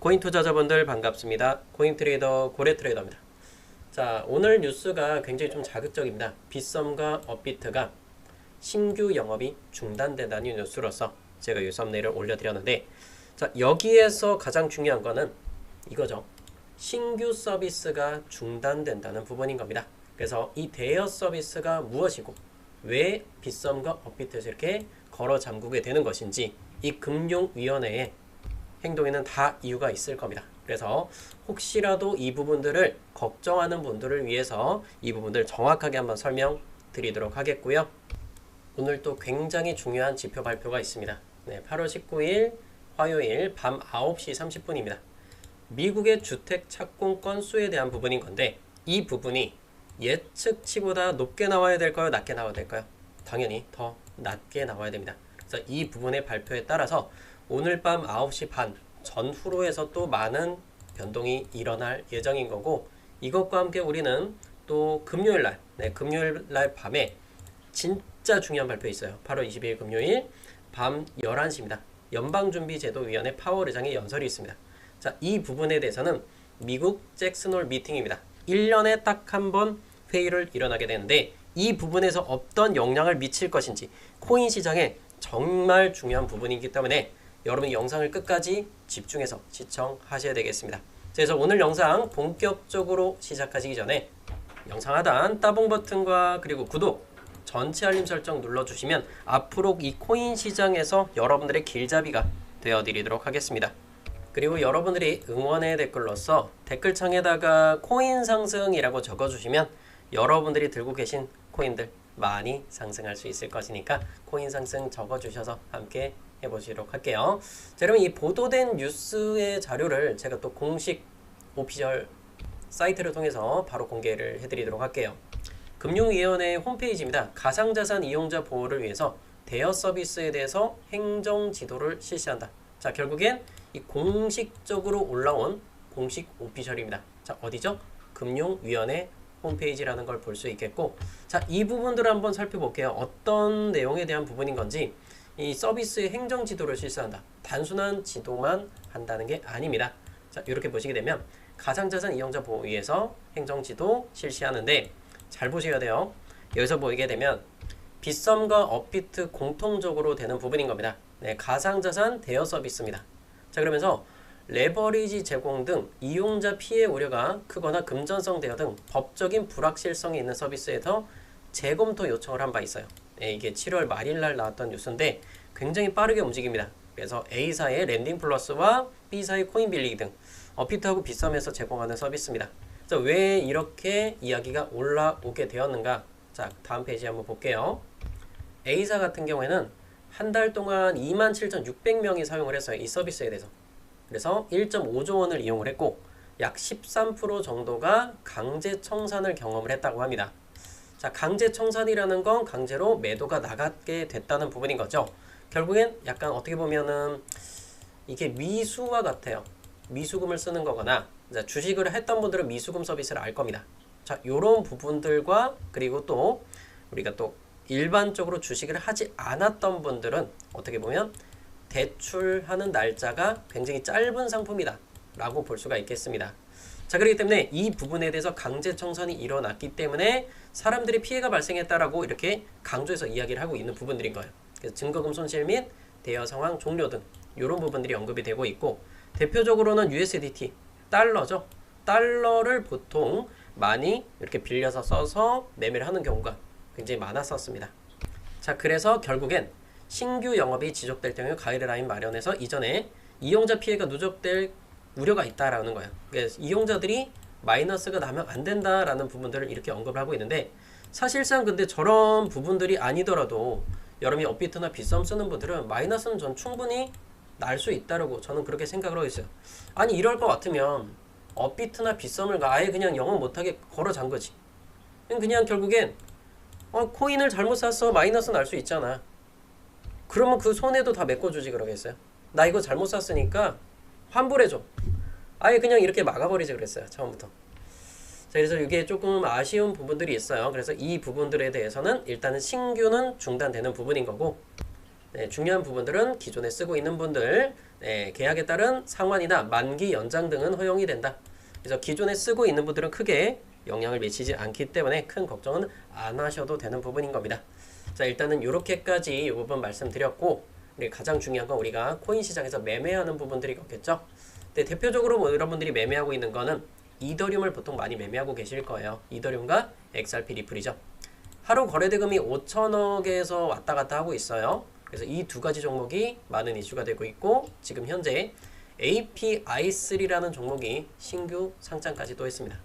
코인 투자자분들 반갑습니다. 코인 트레이더 고래 트레이더입니다. 자, 오늘 뉴스가 굉장히 좀 자극적입니다. 빗썸과 업비트가 신규 영업이 중단된다는 뉴스로서 제가 이 썸네일을 올려드렸는데, 자, 여기에서 가장 중요한 거는 이거죠. 신규 서비스가 중단된다는 부분인 겁니다. 그래서 이 대여 서비스가 무엇이고 왜 빗썸과 업비트에서 이렇게 걸어 잠그게 되는 것인지, 이 금융위원회의 행동에는 다 이유가 있을 겁니다. 그래서 혹시라도 이 부분들을 걱정하는 분들을 위해서 이 부분들 정확하게 한번 설명드리도록 하겠고요. 오늘 또 굉장히 중요한 지표 발표가 있습니다. 네, 8월 19일 화요일 밤 9시 30분입니다. 미국의 주택 착공 건수에 대한 부분인 건데, 이 부분이 예측치보다 높게 나와야 될까요? 낮게 나와야 될까요? 당연히 더 낮게 나와야 됩니다. 그래서 이 부분의 발표에 따라서 오늘 밤 9시 반 전후로 해서 또 많은 변동이 일어날 예정인 거고, 이것과 함께 우리는 또 금요일날, 금요일날 밤에 진짜 중요한 발표 있어요. 8월 22일 금요일 밤 11시입니다. 연방준비제도위원회 파월 의장의 연설이 있습니다. 자, 이 부분에 대해서는 미국 잭슨홀 미팅입니다. 1년에 딱 한 번 회의를 일어나게 되는데, 이 부분에서 어떤 영향을 미칠 것인지 코인 시장에 정말 중요한 부분이기 때문에 여러분이 영상을 끝까지 집중해서 시청하셔야 되겠습니다. 그래서 오늘 영상 본격적으로 시작하시기 전에 영상 하단 따봉 버튼과 그리고 구독, 전체 알림 설정 눌러주시면 앞으로 이 코인 시장에서 여러분들의 길잡이가 되어드리도록 하겠습니다. 그리고 여러분들이 응원의 댓글로서 댓글창에다가 코인 상승이라고 적어주시면 여러분들이 들고 계신 코인들 많이 상승할 수 있을 것이니까 코인 상승 적어주셔서 함께 해보시도록 할게요. 자, 여러분, 이 보도된 뉴스의 자료를 제가 또 공식 오피셜 사이트를 통해서 바로 공개를 해드리도록 할게요. 금융위원회 홈페이지입니다. 가상자산 이용자 보호를 위해서 대여 서비스에 대해서 행정지도를 실시한다. 자, 결국엔 이 공식적으로 올라온 공식 오피셜입니다. 자, 어디죠? 금융위원회 홈페이지라는 걸 볼 수 있겠고, 자, 이 부분들을 한번 살펴볼게요. 어떤 내용에 대한 부분인 건지. 이 서비스의 행정 지도를 실시한다. 단순한 지도만 한다는 게 아닙니다. 자, 이렇게 보시게 되면 가상자산 이용자 보호 위해서 행정 지도 실시하는데, 잘 보셔야 돼요. 여기서 보이게 되면 빗썸과 업비트 공통적으로 되는 부분인 겁니다. 네, 가상자산 대여 서비스입니다. 자, 그러면서 레버리지 제공 등 이용자 피해 우려가 크거나 금전성 대여 등 법적인 불확실성이 있는 서비스에서 재검토 요청을 한 바 있어요. 네, 이게 7월 말일날 나왔던 뉴스인데 굉장히 빠르게 움직입니다. 그래서 A사의 랜딩 플러스와 B사의 코인 빌리기 등 업비트하고 빗썸에서 제공하는 서비스입니다. 자, 왜 이렇게 이야기가 올라오게 되었는가? 자, 다음 페이지 한번 볼게요. A사 같은 경우에는 한 달 동안 27,600명이 사용을 했어요. 이 서비스에 대해서. 그래서 1.5조 원을 이용을 했고 약 13% 정도가 강제 청산을 경험을 했다고 합니다. 자, 강제 청산이라는 건 강제로 매도가 나가게 됐다는 부분인 거죠. 결국엔 약간 어떻게 보면은 이게 미수와 같아요. 미수금을 쓰는 거거나, 자, 주식을 했던 분들은 미수금 서비스를 알 겁니다. 자, 요런 부분들과 그리고 또 우리가 또 일반적으로 주식을 하지 않았던 분들은 어떻게 보면 대출하는 날짜가 굉장히 짧은 상품이다 라고 볼 수가 있겠습니다. 자, 그렇기 때문에 이 부분에 대해서 강제 청산이 일어났기 때문에 사람들이 피해가 발생했다라고 이렇게 강조해서 이야기를 하고 있는 부분들인 거예요. 그래서 증거금 손실 및 대여 상황 종료 등 이런 부분들이 언급이 되고 있고, 대표적으로는 USDT, 달러죠. 달러를 보통 많이 이렇게 빌려서 써서 매매를 하는 경우가 굉장히 많았었습니다. 자, 그래서 결국엔 신규 영업이 지속될 경우 가이드라인 마련해서 이전에 이용자 피해가 누적될 우려가 있다라는 거예요. 그래서 이용자들이 마이너스가 나면 안 된다라는 부분들을 이렇게 언급을 하고 있는데, 사실상 근데 저런 부분들이 아니더라도 여러분이 업비트나 빗썸 쓰는 분들은 마이너스는 전 충분히 날 수 있다라고 저는 그렇게 생각을 하고 있어요. 아니, 이럴 것 같으면 업비트나 빗썸을 아예 그냥 영업 못하게 걸어 잔 거지. 그냥 결국엔 코인을 잘못 샀어, 마이너스 날 수 있잖아. 그러면 그 손해도 다 메꿔주지 그러겠어요? 나 이거 잘못 샀으니까 환불해줘. 아예 그냥 이렇게 막아버리지 그랬어요, 처음부터. 자, 그래서 이게 조금 아쉬운 부분들이 있어요. 그래서 이 부분들에 대해서는 일단은 신규는 중단되는 부분인 거고, 네, 중요한 부분들은 기존에 쓰고 있는 분들, 네, 계약에 따른 상환이나 만기 연장 등은 허용이 된다. 그래서 기존에 쓰고 있는 분들은 크게 영향을 미치지 않기 때문에 큰 걱정은 안 하셔도 되는 부분인 겁니다. 자, 일단은 이렇게까지 이 부분 말씀드렸고, 가장 중요한 건 우리가 코인 시장에서 매매하는 부분들이 있겠죠. 근데 대표적으로 뭐 여러분들이 매매하고 있는 거는 이더리움을 보통 많이 매매하고 계실 거예요. 이더리움과 XRP 리플이죠. 하루 거래대금이 5천억에서 왔다 갔다 하고 있어요. 그래서 이 두 가지 종목이 많은 이슈가 되고 있고, 지금 현재 API3라는 종목이 신규 상장까지 또 했습니다.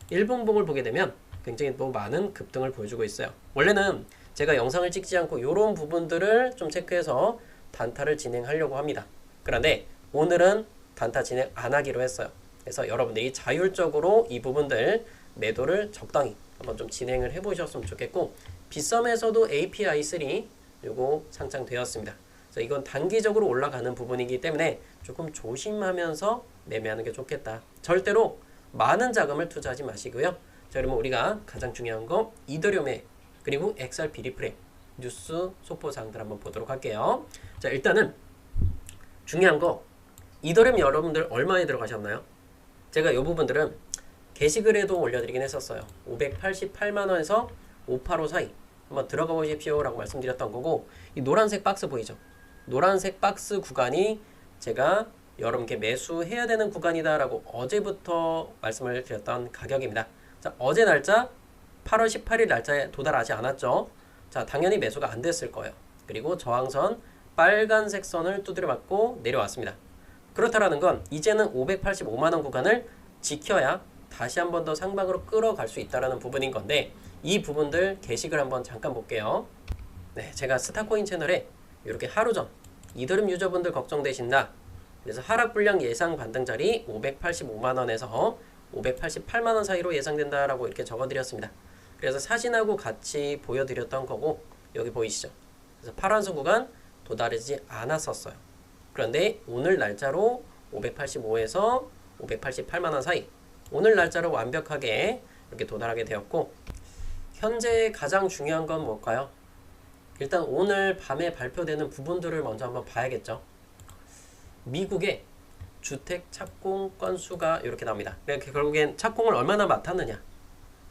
일봉봉을 보게 되면 굉장히 또 많은 급등을 보여주고 있어요. 원래는 제가 영상을 찍지 않고 이런 부분들을 좀 체크해서 단타를 진행하려고 합니다. 그런데 오늘은 단타 진행 안 하기로 했어요. 그래서 여러분들이 자율적으로 이 부분들 매도를 적당히 한번 좀 진행을 해보셨으면 좋겠고, 빗썸에서도 API3 요거 상장되었습니다. 그래서 이건 단기적으로 올라가는 부분이기 때문에 조금 조심하면서 매매하는 게 좋겠다. 절대로 많은 자금을 투자하지 마시고요. 자, 그러면 우리가 가장 중요한 거 이더리움의 그리고 XRP 리플의 뉴스 속보사항들 한번 보도록 할게요. 자, 일단은 중요한 거 이더리움 여러분들 얼마에 들어가셨나요? 제가 이 부분들은 게시글에도 올려드리긴 했었어요. 588만원에서 585 사이 한번 들어가 보십시오 라고 말씀드렸던 거고, 이 노란색 박스 보이죠? 노란색 박스 구간이 제가 여러분께 매수해야 되는 구간이다 라고 어제부터 말씀을 드렸던 가격입니다. 자, 어제 날짜 8월 18일 날짜에 도달하지 않았죠. 자, 당연히 매수가 안 됐을 거예요. 그리고 저항선 빨간색 선을 두드려 맞고 내려왔습니다. 그렇다라는 건 이제는 585만원 구간을 지켜야 다시 한 번 더 상방으로 끌어갈 수 있다는 부분인 건데, 이 부분들 게시글 한번 잠깐 볼게요. 네, 제가 스타코인 채널에 이렇게 하루 전 이더리움 유저분들 걱정되신다. 그래서 하락 불량 예상 반등자리 585만원에서 588만원 사이로 예상된다라고 이렇게 적어드렸습니다. 그래서 사진하고 같이 보여드렸던 거고, 여기 보이시죠? 그래서 파란선 구간 도달하지 않았었어요. 그런데 오늘 날짜로 585에서 588만원 사이, 오늘 날짜로 완벽하게 이렇게 도달하게 되었고, 현재 가장 중요한 건 뭘까요? 일단 오늘 밤에 발표되는 부분들을 먼저 한번 봐야겠죠. 미국의 주택 착공 건수가 이렇게 나옵니다. 그러니까 결국엔 착공을 얼마나 맡았느냐,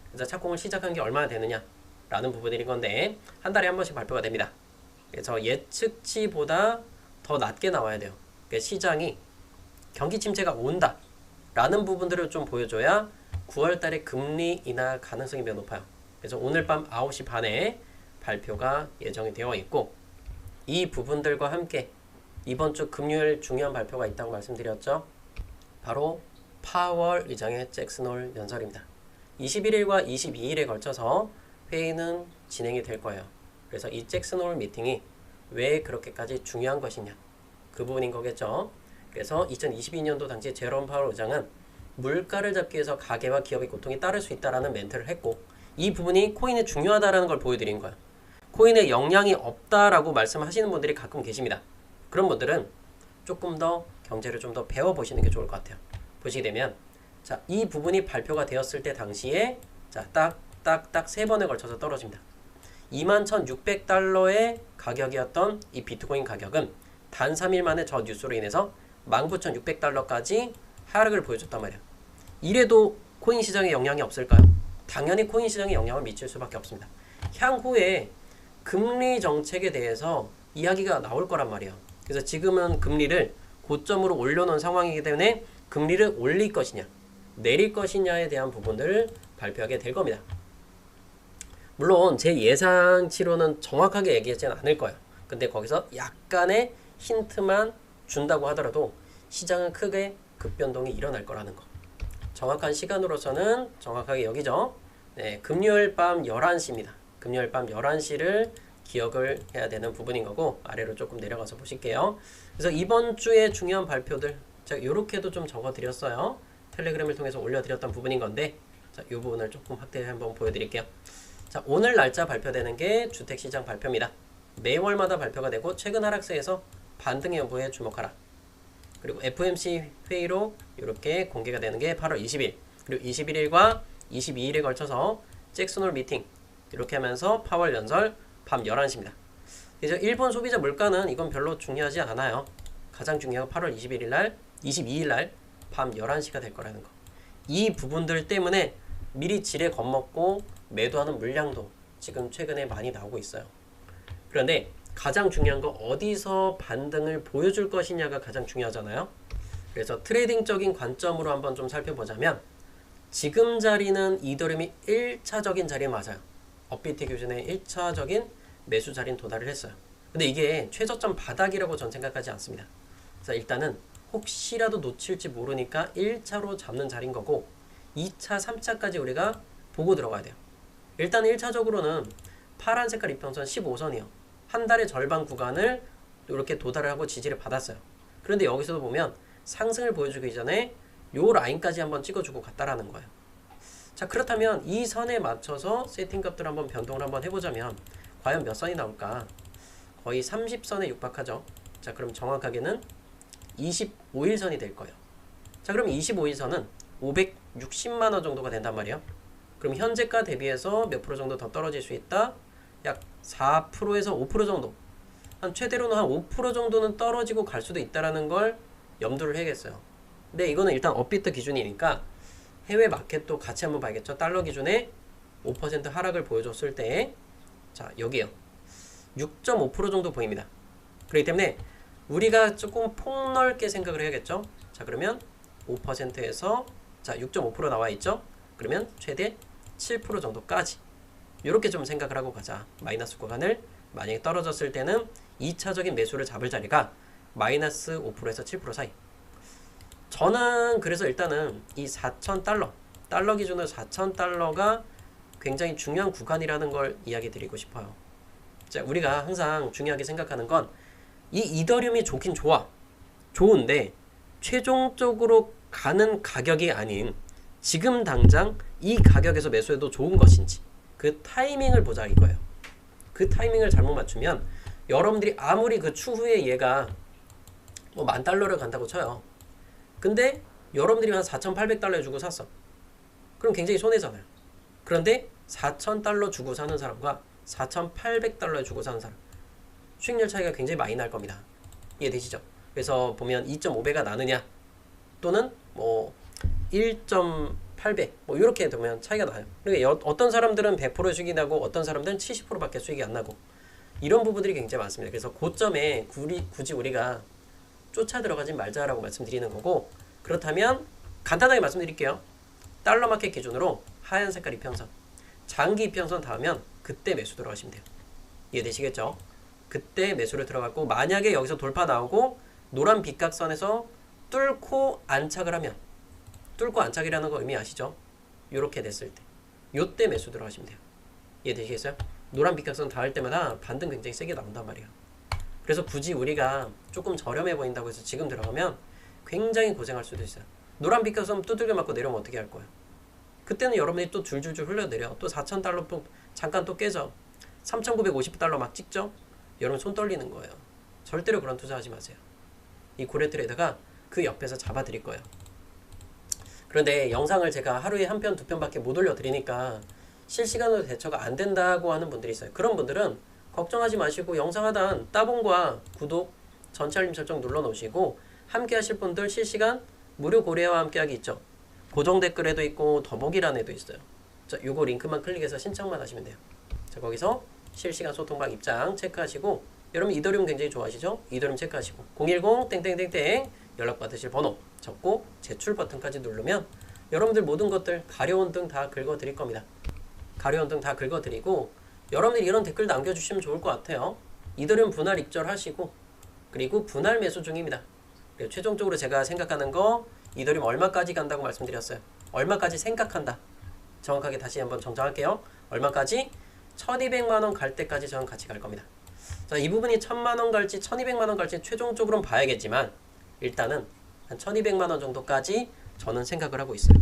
그래서 착공을 시작한 게 얼마나 되느냐 라는 부분인 건데, 한 달에 한 번씩 발표가 됩니다. 그래서 예측치보다 더 낮게 나와야 돼요. 그러니까 시장이 경기 침체가 온다 라는 부분들을 좀 보여줘야 9월달에 금리 인하 가능성이 매우 높아요. 그래서 오늘 밤 9시 반에 발표가 예정이 되어 있고, 이 부분들과 함께 이번 주 금요일 중요한 발표가 있다고 말씀드렸죠. 바로 파월 의장의 잭슨 홀 연설입니다. 21일과 22일에 걸쳐서 회의는 진행이 될 거예요. 그래서 이 잭슨 홀 미팅이 왜 그렇게까지 중요한 것이냐, 그 부분인 거겠죠. 그래서 2022년도 당시 제롬 파월 의장은 물가를 잡기 위해서 가계와 기업의 고통이 따를 수 있다라는 멘트를 했고, 이 부분이 코인에 중요하다라는 걸 보여드린 거예요. 코인에 영향이 없다라고 말씀하시는 분들이 가끔 계십니다. 그런 분들은 조금 더 경제를 좀 더 배워보시는 게 좋을 것 같아요. 보시게 되면, 자, 이 부분이 발표가 되었을 때 당시에 자, 딱 세 번에 걸쳐서 떨어집니다. 21,600달러의 가격이었던 이 비트코인 가격은 단 3일 만에 저 뉴스로 인해서 19,600달러까지 하락을 보여줬단 말이에요. 이래도 코인 시장에 영향이 없을까요? 당연히 코인 시장에 영향을 미칠 수밖에 없습니다. 향후에 금리 정책에 대해서 이야기가 나올 거란 말이에요. 그래서 지금은 금리를 고점으로 올려놓은 상황이기 때문에 금리를 올릴 것이냐 내릴 것이냐에 대한 부분을 발표하게 될 겁니다. 물론 제 예상치로는 정확하게 얘기하지는 않을 거예요. 근데 거기서 약간의 힌트만 준다고 하더라도 시장은 크게 급변동이 일어날 거라는 거. 정확한 시간으로서는 정확하게 여기죠. 네, 금요일 밤 11시입니다. 금요일 밤 11시를 기억을 해야 되는 부분인 거고, 아래로 조금 내려가서 보실게요. 그래서 이번 주에 중요한 발표들 제가 이렇게도 좀 적어드렸어요. 텔레그램을 통해서 올려드렸던 부분인 건데, 자, 이 부분을 조금 확대 한번 보여드릴게요. 자, 오늘 날짜 발표되는 게 주택시장 발표입니다. 매월마다 발표가 되고 최근 하락세에서 반등 여부에 주목하라. 그리고 FOMC 회의로 이렇게 공개가 되는 게 8월 20일, 그리고 21일과 22일에 걸쳐서 잭슨 홀 미팅, 이렇게 하면서 파월 연설 밤 11시입니다. 그래서 일본 소비자 물가는 이건 별로 중요하지 않아요. 가장 중요한 건 8월 21일 날, 22일 날 밤 11시가 될 거라는 거. 이 부분들 때문에 미리 지레 겁먹고 매도하는 물량도 지금 최근에 많이 나오고 있어요. 그런데 가장 중요한 거 어디서 반등을 보여줄 것이냐가 가장 중요하잖아요. 그래서 트레이딩적인 관점으로 한번 좀 살펴보자면 지금 자리는 이더리움이 1차적인 자리에 맞아요. 업비트 기준의 1차적인 매수 자리는 도달을 했어요. 근데 이게 최저점 바닥이라고 전 생각하지 않습니다. 그래서 일단은 혹시라도 놓칠지 모르니까 1차로 잡는 자리인 거고 2차, 3차까지 우리가 보고 들어가야 돼요. 일단 1차적으로는 파란 색깔 이평선 15선이요. 한 달의 절반 구간을 이렇게 도달을 하고 지지를 받았어요. 그런데 여기서도 보면 상승을 보여주기 전에 요 라인까지 한번 찍어주고 갔다라는 거예요. 자, 그렇다면 이 선에 맞춰서 세팅 값들 한번 변동을 한번 해보자면 과연 몇 선이 나올까? 거의 30선에 육박하죠. 자, 그럼 정확하게는 25일선이 될 거예요. 자, 그럼 25일선은 560만원 정도가 된단 말이에요. 그럼 현재가 대비해서 몇 프로 정도 더 떨어질 수 있다? 약 4%에서 5% 정도, 한 최대로는 한 5% 정도는 떨어지고 갈 수도 있다라는 걸 염두를 해야겠어요. 근데 이거는 일단 업비트 기준이니까 해외 마켓도 같이 한번 봐야겠죠. 달러 기준에 5% 하락을 보여줬을 때, 자, 여기요. 6.5% 정도 보입니다. 그렇기 때문에 우리가 조금 폭넓게 생각을 해야겠죠. 자, 그러면 5%에서 자, 6.5% 나와 있죠. 그러면 최대 7% 정도까지 이렇게 좀 생각을 하고 가자. 마이너스 구간을 만약에 떨어졌을 때는 2차적인 매수를 잡을 자리가 마이너스 5%에서 7% 사이. 저는 그래서 일단은 이 4,000달러, 달러 기준으로 4,000달러가 굉장히 중요한 구간이라는 걸 이야기 드리고 싶어요. 자, 우리가 항상 중요하게 생각하는 건 이 이더리움이 좋긴 좋아. 좋은데 최종적으로 가는 가격이 아닌 지금 당장 이 가격에서 매수해도 좋은 것인지 그 타이밍을 보자 이거예요. 그 타이밍을 잘못 맞추면 여러분들이 아무리 그 추후에 얘가 뭐 10,000달러를 간다고 쳐요. 근데 여러분들이 한 4,800달러에 주고 샀어. 그럼 굉장히 손해잖아요. 그런데 4,000달러 주고 사는 사람과 4,800달러에 주고 사는 사람, 수익률 차이가 굉장히 많이 날 겁니다. 이해되시죠? 그래서 보면 2.5배가 나느냐 또는 뭐 1.8배 뭐 이렇게 되면 차이가 나요. 그러니까 어떤 사람들은 100% 수익이 나고 어떤 사람들은 70%밖에 수익이 안 나고 이런 부분들이 굉장히 많습니다. 그래서 고점에 굳이 우리가 쫓아 들어가지 말자라고 말씀드리는 거고, 그렇다면 간단하게 말씀드릴게요. 달러 마켓 기준으로 하얀 색깔 이평선, 장기 이평선 닿으면 그때 매수 들어가시면 돼요. 이해되시겠죠? 그때 매수를 들어갔고, 만약에 여기서 돌파 나오고 노란 빗각선에서 뚫고 안착을 하면, 뚫고 안착이라는 거 의미 아시죠? 요렇게 됐을 때 요때 매수 들어가시면 돼요. 이해되시겠어요? 노란 빗각선 닿을 때마다 반등 굉장히 세게 나온단 말이에요. 그래서 굳이 우리가 조금 저렴해 보인다고 해서 지금 들어가면 굉장히 고생할 수도 있어요. 노란 빗각선 두들겨 맞고 내려오면 어떻게 할 거예요? 그때는 여러분이 또 줄줄줄 흘려내려. 또 4,000달러 또 잠깐 또 깨져. 3,950달러 막 찍죠? 여러분 손 떨리는 거예요. 절대로 그런 투자하지 마세요. 이 고래트레이더가 그 옆에서 잡아드릴 거예요. 그런데 영상을 제가 하루에 한 편, 두 편밖에 못 올려드리니까 실시간으로 대처가 안 된다고 하는 분들이 있어요. 그런 분들은 걱정하지 마시고 영상 하단 따봉과 구독, 전체 알림 설정 눌러놓으시고 함께 하실 분들 실시간 무료 고래와 함께하기 있죠. 고정 댓글에도 있고 더보기란에도 있어요. 자, 요거 링크만 클릭해서 신청만 하시면 돼요. 자, 거기서 실시간 소통방 입장 체크하시고, 여러분 이더리움 굉장히 좋아하시죠? 이더리움 체크하시고 010 연락 받으실 번호 적고 제출 버튼까지 누르면 여러분들 모든 것들 가려운 등 다 긁어드릴 겁니다. 가려운 등 다 긁어드리고, 여러분들이 이런 댓글 남겨주시면 좋을 것 같아요. 이더리움 분할 입절하시고, 그리고 분할 매수 중입니다. 그리고 최종적으로 제가 생각하는 거 이더리움 얼마까지 간다고 말씀드렸어요. 얼마까지 생각한다. 정확하게 다시 한번 정정할게요. 얼마까지? 1,200만원 갈 때까지 저는 같이 갈 겁니다. 자, 이 부분이 1,000만원 갈지 1,200만원 갈지 최종적으로는 봐야겠지만 일단은 한 1,200만원 정도까지 저는 생각을 하고 있어요.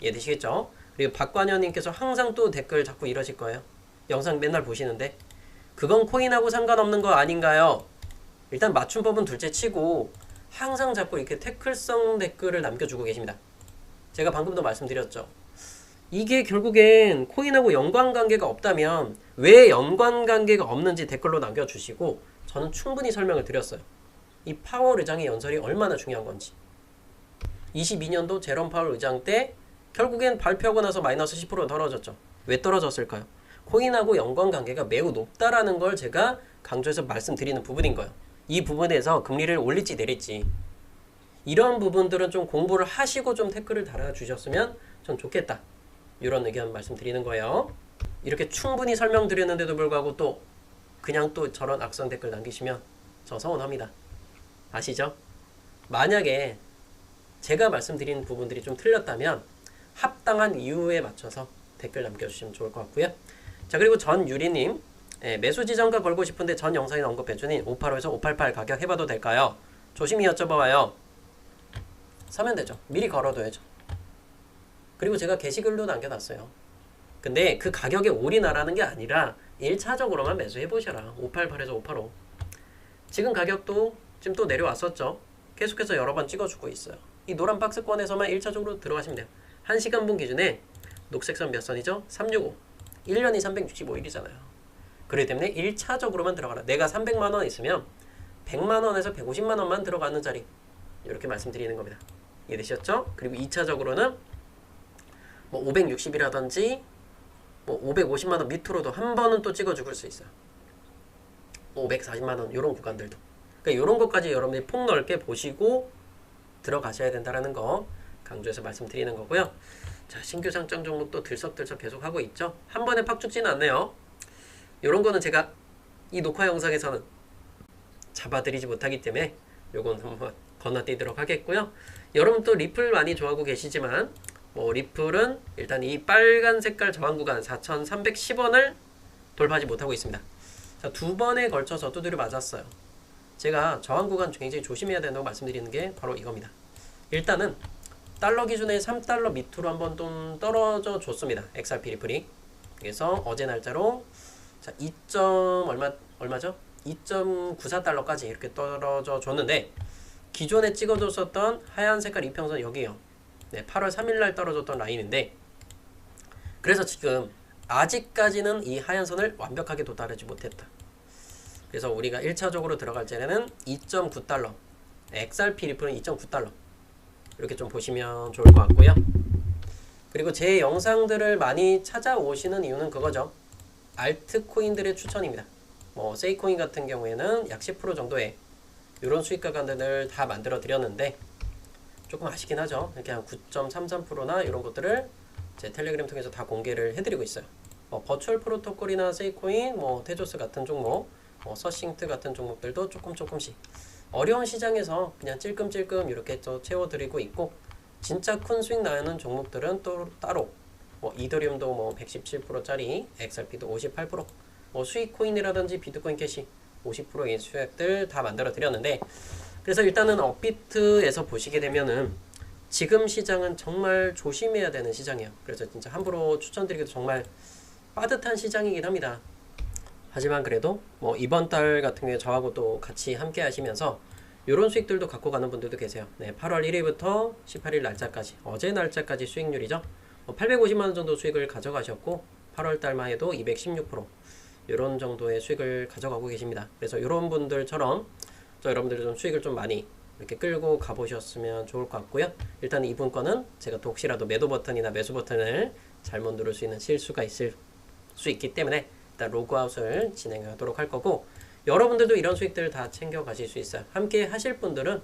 이해되시겠죠? 그리고 박관현님께서 항상 또 댓글 자꾸 이러실 거예요. 영상 맨날 보시는데 그건 코인하고 상관없는 거 아닌가요? 일단 맞춤법은 둘째 치고 항상 자꾸 이렇게 태클성 댓글을 남겨주고 계십니다. 제가 방금도 말씀드렸죠. 이게 결국엔 코인하고 연관관계가 없다면 왜 연관관계가 없는지 댓글로 남겨주시고 저는 충분히 설명을 드렸어요. 이 파월 의장의 연설이 얼마나 중요한 건지. 22년도 제롬 파월 의장 때 결국엔 발표하고 나서 마이너스 10% 떨어졌죠. 왜 떨어졌을까요? 코인하고 연관관계가 매우 높다라는 걸 제가 강조해서 말씀드리는 부분인 거예요. 이 부분에서 금리를 올릴지 내릴지 이런 부분들은 좀 공부를 하시고 좀 댓글을 달아주셨으면 좀 좋겠다. 이런 의견 말씀드리는 거예요. 이렇게 충분히 설명드렸는데도 불구하고 또 그냥 또 저런 악성 댓글 남기시면 저 서운합니다. 아시죠? 만약에 제가 말씀드린 부분들이 좀 틀렸다면 합당한 이유에 맞춰서 댓글 남겨주시면 좋을 것 같고요. 자, 그리고 전유리님, 매수 지점가 걸고 싶은데 전 영상에 언급해주신 585에서 588 가격 해봐도 될까요? 조심히 여쭤봐요. 사면 되죠. 미리 걸어둬야죠. 그리고 제가 게시글도 남겨놨어요. 근데 그 가격에 올인하라는 게 아니라 1차적으로만 매수해보셔라. 588에서 585. 지금 가격도 지금 또 내려왔었죠. 계속해서 여러 번 찍어주고 있어요. 이 노란 박스권에서만 1차적으로 들어가시면 돼요. 1시간분 기준에 녹색선 몇 선이죠? 365. 1년이 365일이잖아요. 그렇기 때문에 1차적으로만 들어가라. 내가 300만원 있으면 100만원에서 150만원만 들어가는 자리. 이렇게 말씀드리는 겁니다. 이해되셨죠? 그리고 2차적으로는 뭐 560이라든지 뭐 550만원 밑으로도 한 번은 또 찍어주고 수 있어요. 540만원 이런 구간들도. 그러니까 이런 것까지 여러분들이 폭넓게 보시고 들어가셔야 된다는 거 강조해서 말씀드리는 거고요. 자, 신규 상장 종목도 들썩들썩 계속 하고 있죠. 한 번에 팍 죽지는 않네요. 이런 거는 제가 이 녹화 영상에서는 잡아드리지 못하기 때문에 요건 한번 건너뛰도록 하겠고요. 여러분 또 리플 많이 좋아하고 계시지만 뭐 리플은 일단 이 빨간 색깔 저항 구간 4,310원을 돌파하지 못하고 있습니다. 자, 두 번에 걸쳐서 두드려 맞았어요. 제가 저항 구간 굉장히 조심해야 된다고 말씀드리는 게 바로 이겁니다. 일단은 달러 기준의 3달러 밑으로 한번 좀 떨어져 줬습니다. XRP 리플이. 그래서 어제 날짜로 자, 얼마죠? 2.94달러까지 이렇게 떨어져 줬는데 기존에 찍어줬었던 하얀 색깔 이평선 여기요. 네, 8월 3일날 떨어졌던 라인인데 그래서 지금 아직까지는 이 하얀 선을 완벽하게 도달하지 못했다. 그래서 우리가 1차적으로 들어갈 때는 2.9달러 XRP 리플은 2.9달러 이렇게 좀 보시면 좋을 것 같고요. 그리고 제 영상들을 많이 찾아오시는 이유는 그거죠. 알트코인들의 추천입니다. 뭐 세이코인 같은 경우에는 약 10% 정도의 이런 수익 가관들을 다 만들어 드렸는데 조금 아쉽긴 하죠. 이렇게 한 9.33%나 이런 것들을 제 텔레그램 통해서 다 공개를 해드리고 있어요. 버추얼 프로토콜이나 세이코인, 테조스 같은 종목, 서싱트 같은 종목들도 조금씩 어려운 시장에서 그냥 찔끔찔끔 이렇게 또 채워드리고 있고 진짜 큰 수익 나는 종목들은 또 따로 이더리움도 117%짜리, XRP도 58%, 수익 코인이라든지 비트코인 캐시 50%의 수익들 다 만들어 드렸는데 그래서 일단은 업비트에서 보시게 되면은 지금 시장은 정말 조심해야 되는 시장이에요. 그래서 진짜 함부로 추천드리기도 정말 빠듯한 시장이긴 합니다. 하지만 그래도 이번 달 같은 경우에 저하고 또 같이 함께 하시면서 이런 수익들도 갖고 가는 분들도 계세요. 네, 8월 1일부터 18일 날짜까지 어제 날짜까지 수익률이죠. 850만원 정도 수익을 가져가셨고 8월 달만 해도 216% 이런 정도의 수익을 가져가고 계십니다. 그래서 이런 분들처럼 여러분들도 좀 수익을 좀 많이 이렇게 끌고 가보셨으면 좋을 것 같고요. 일단 이분 거는 제가 또 혹시라도 매도 버튼이나 매수 버튼을 잘못 누를 수 있는 실수가 있을 수 있기 때문에 일단 로그아웃을 진행하도록 할 거고 여러분들도 이런 수익들 다 챙겨 가실 수 있어요. 함께 하실 분들은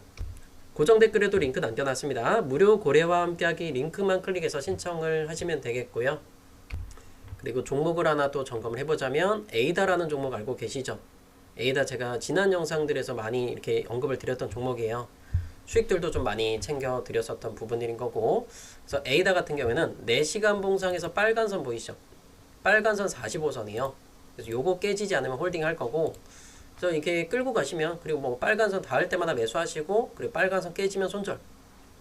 고정 댓글에도 링크 남겨놨습니다. 무료 고래와 함께하기 링크만 클릭해서 신청을 하시면 되겠고요. 그리고 종목을 하나 또 점검을 해보자면 에이다라는 종목 알고 계시죠? 에이다 제가 지난 영상들에서 많이 이렇게 언급을 드렸던 종목이에요. 수익들도 좀 많이 챙겨 드렸었던 부분인 거고 그래서 에이다 같은 경우에는 4시간 봉상에서 빨간 선 보이시죠? 빨간 선 45선이요. 그래서 요거 깨지지 않으면 홀딩 할 거고 그래서 이렇게 끌고 가시면 그리고 빨간 선 닿을 때마다 매수하시고 그리고 빨간 선 깨지면 손절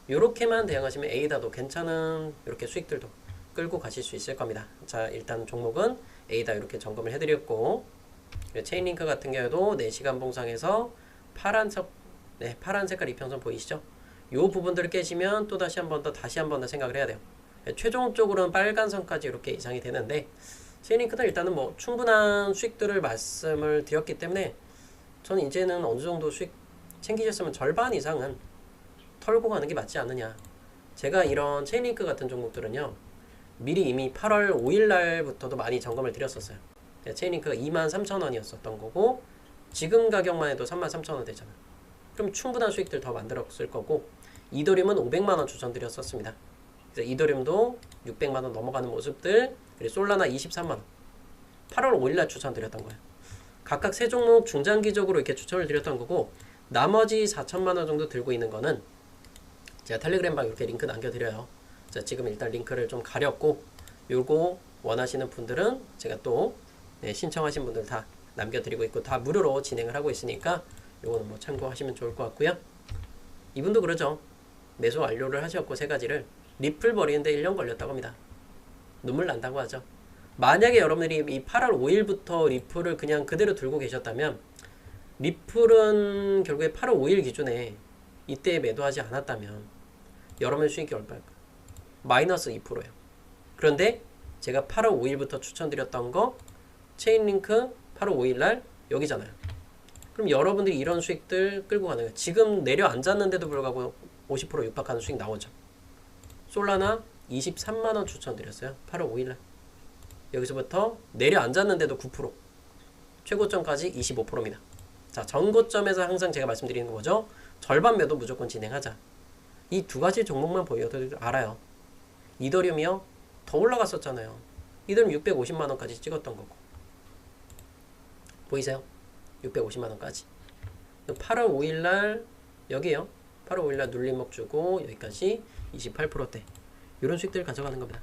요렇게만 대응하시면 에이다도 괜찮은 이렇게 수익들도 끌고 가실 수 있을 겁니다. 자, 일단 종목은 에이다 이렇게 점검을 해드렸고 체인링크 같은 경우에도 4시간 봉상에서 파란 색깔 이평선 보이시죠? 요 부분들을 깨시면 또 다시 한 번 더 생각을 해야 돼요. 최종적으로는 빨간 선까지 이렇게 이상이 되는데 Chainlink는 일단은 뭐 충분한 수익들을 말씀을 드렸기 때문에 저는 이제는 어느 정도 수익 챙기셨으면 절반 이상은 털고 가는 게 맞지 않느냐. 제가 이런 체인링크 같은 종목들은요, 미리 이미 8월 5일 날부터도 많이 점검을 드렸었어요. 체인링크가 23,000원이었었던 거고 지금 가격만 해도 33,000원 되잖아요. 그럼 충분한 수익들 더 만들었을 거고, 이더리움은 500만원 추천드렸었습니다. 그래서 이더리움도 600만원 넘어가는 모습들, 그리고 솔라나 23만원 8월 5일날 추천드렸던 거예요. 각각 세 종목 중장기적으로 이렇게 추천을 드렸던 거고, 나머지 4천만원 정도 들고 있는 거는 제가 텔레그램방 이렇게 링크 남겨드려요. 자, 지금 일단 링크를 좀 가렸고, 요거 원하시는 분들은 제가 또 신청하신 분들 다 남겨드리고 있고, 다 무료로 진행을 하고 있으니까 요거는 뭐 참고하시면 좋을 것 같고요. 이분도 그러죠. 매수 완료를 하셨고 세 가지를 리플 버리는데 1년 걸렸다고 합니다. 눈물 난다고 하죠. 만약에 여러분들이 이 8월 5일부터 리플을 그냥 그대로 들고 계셨다면, 리플은 결국에 8월 5일 기준에 이때 매도하지 않았다면 여러분의 수익이 얼마일까요? 마이너스 2%예요. 그런데 제가 8월 5일부터 추천드렸던 거 체인링크 8월 5일날 여기잖아요. 그럼 여러분들이 이런 수익들 끌고 가는 거예요. 지금 내려앉았는데도 불구하고 50% 육박하는 수익 나오죠. 솔라나 23만원 추천드렸어요. 8월 5일날. 여기서부터 내려앉았는데도 9%, 최고점까지 25%입니다. 자, 전고점에서 항상 제가 말씀드리는 거 뭐죠? 절반 매도 무조건 진행하자. 이 두 가지 종목만 보여도 알아요. 이더리움이요, 더 올라갔었잖아요. 이더리움 650만원까지 찍었던 거고. 보이세요? 650만원까지. 8월 5일날 여기요, 8월 5일날 눌림목 주고 여기까지 28%대 이런 수익들 가져가는 겁니다.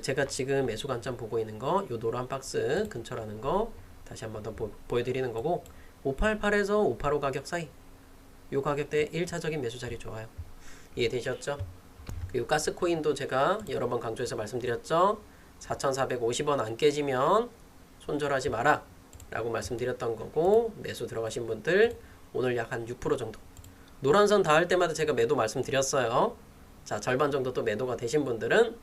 제가 지금 매수 관점 보고 있는 거, 요 노란 박스 근처라는 거 다시 한번 더 보여드리는 거고, 588에서 585 가격 사이, 요 가격대 1차적인 매수 자리 좋아요. 이해되셨죠? 그리고 가스코인도 제가 여러 번 강조해서 말씀드렸죠. 4,450원 안 깨지면 손절하지 마라 라고 말씀드렸던 거고, 매수 들어가신 분들 오늘 약 한 6% 정도, 노란선 닿을 때마다 제가 매도 말씀드렸어요. 자, 절반 정도 또 매도가 되신 분들은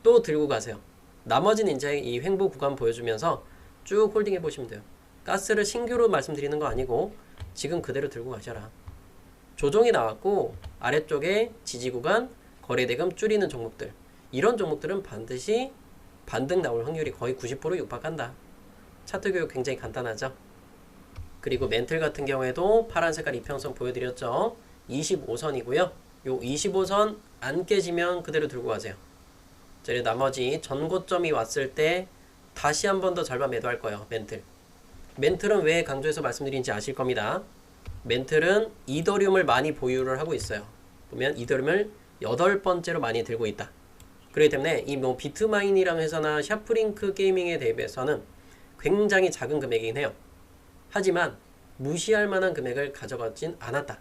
또 들고 가세요. 나머지는 이제 이 횡보 구간 보여주면서 쭉 홀딩 해보시면 돼요. 가스를 신규로 말씀드리는 거 아니고 지금 그대로 들고 가셔라. 조정이 나왔고 아래쪽에 지지 구간, 거래대금 줄이는 종목들, 이런 종목들은 반드시 반등 나올 확률이 거의 90% 육박한다. 차트 교육 굉장히 간단하죠. 그리고 멘틀 같은 경우에도 파란 색깔 이평선 보여드렸죠. 25선이고요. 요 25선 안 깨지면 그대로 들고 가세요. 그리고 나머지 전고점이 왔을 때 다시 한 번 더 절반 매도할 거예요. 멘틀은 왜 강조해서 말씀드린지 아실 겁니다. 멘틀은 이더리움을 많이 보유를 하고 있어요. 보면 이더리움을 8번째로 많이 들고 있다. 그렇기 때문에 이 뭐 비트마인이라는 회사나 샤프링크 게이밍에 대비해서는 굉장히 작은 금액이긴 해요. 하지만 무시할 만한 금액을 가져가진 않았다.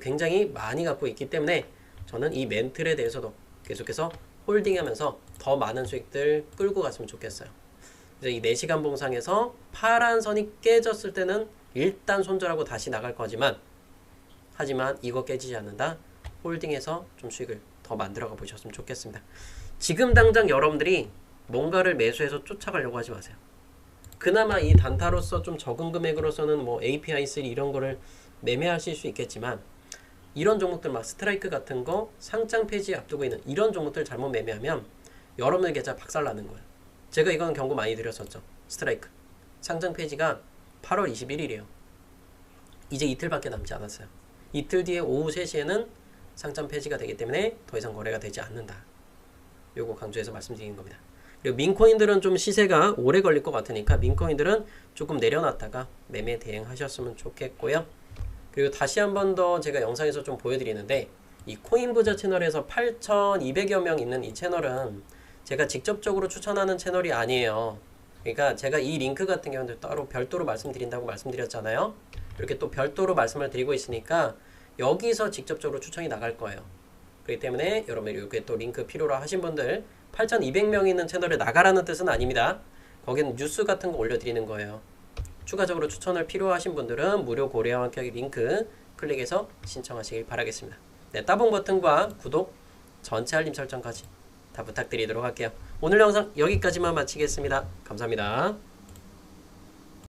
굉장히 많이 갖고 있기 때문에 저는 이 멘틀에 대해서도 계속해서 홀딩하면서 더 많은 수익들 끌고 갔으면 좋겠어요. 그래서 이 4시간 봉상에서 파란 선이 깨졌을 때는 일단 손절하고 다시 나갈 거지만, 하지만 이거 깨지지 않는다. 홀딩해서 좀 수익을 더 만들어가 보셨으면 좋겠습니다. 지금 당장 여러분들이 뭔가를 매수해서 쫓아가려고 하지 마세요. 그나마 이 단타로서 좀 적은 금액으로서는 뭐 API3 이런 거를 매매하실 수 있겠지만, 이런 종목들 막 스트라이크 같은 거 상장 폐지 앞두고 있는 이런 종목들 잘못 매매하면 여러분의 계좌 박살나는 거예요. 제가 이건 경고 많이 드렸었죠. 스트라이크 상장 폐지가 8월 21일이에요. 이제 이틀밖에 남지 않았어요. 이틀 뒤에 오후 3시에는 상장 폐지가 되기 때문에 더 이상 거래가 되지 않는다. 요거 강조해서 말씀드리는 겁니다. 그리고 민코인들은 좀 시세가 오래 걸릴 것 같으니까 민코인들은 조금 내려놨다가 매매 대응하셨으면 좋겠고요. 그리고 다시 한 번 더 제가 영상에서 좀 보여드리는데, 이 코인부자 채널에서 8,200여 명 있는 이 채널은 제가 직접적으로 추천하는 채널이 아니에요. 그러니까 제가 이 링크 같은 경우는 따로 별도로 말씀드린다고 말씀드렸잖아요. 이렇게 또 별도로 말씀을 드리고 있으니까 여기서 직접적으로 추천이 나갈 거예요. 그렇기 때문에 여러분들이 이렇게 또 링크 필요로 하신 분들, 8,200명 있는 채널에 나가라는 뜻은 아닙니다. 거기는 뉴스 같은 거 올려드리는 거예요. 추가적으로 추천을 필요하신 분들은 무료 고래와 함께 링크 클릭해서 신청하시길 바라겠습니다. 네, 따봉 버튼과 구독, 전체 알림 설정까지 다 부탁드리도록 할게요. 오늘 영상 여기까지만 마치겠습니다. 감사합니다.